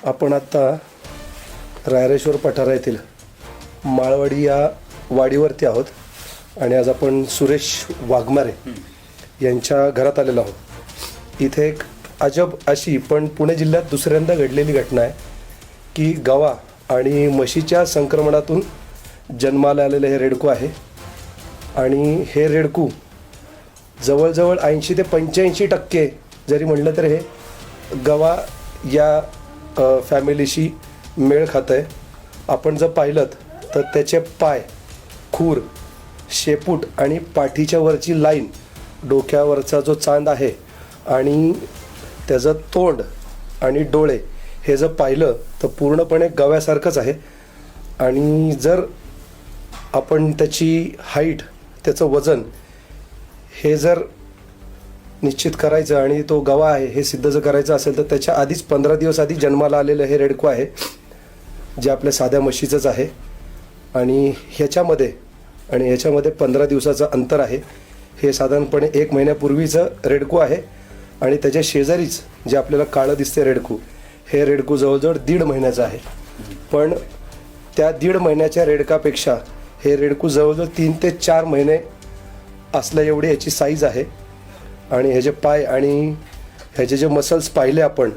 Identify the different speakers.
Speaker 1: आपण आता रायरेश्वर पठारा येथील माळवाडी या वाडीवरती आहोत आणि आज आपण सुरेश वाघमारे यांच्या घरात आलेलो आहोत. इथे एक अजब अशी पण पुणे जिल्ह्यात दुसऱ्यांदा घडलेली घटना आहे की गवा आणि म्हशीच्या संक्रमणातून जन्माला आलेलं हे रेडकू आहे. आणि हे रेडकू जवळजवळ 80 ते 85% जरी म्हटलं तर हे गवा या फॅमिलीशी मेळ खातं आहे. आपण जर पाहिलं तर त्याचे पाय, खूर, शेपूट आणि पाठीच्या वरची लाईन, डोक्यावरचा जो चांद आहे आणि त्याचं तोंड आणि डोळे हे जर पाहिलं तर पूर्णपणे गव्यासारखंच आहे. आणि जर आपण त्याची हाईट, त्याचं वजन हे जर निश्चित करायचं आणि तो गवा आहे हे सिद्ध जर करायचं असेल तर त्याच्या आधीच 15 दिवस आधी जन्माला आलेलं हे रेडकू आहे, जे आपल्या साध्या म्हशीचंच आहे. आणि ह्याच्यामध्ये 15 दिवसाचं अंतर आहे. हे साधारणपणे 1 महिन्यापूर्वीचं रेडकू आहे. आणि त्याच्या शेजारीच जे आपल्याला काळं दिसते रेडकू, हे रेडकू जवळजवळ 1.5 महिन्याचं आहे. पण त्या 1.5 महिन्याच्या रेडकापेक्षा हे रेडकू जवळजवळ 3 ते 4 महिने असल्या एवढी याची साईज आहे. आणि ह्याचे पाय आणि ह्याचे जे मसल्स पाहिले आपण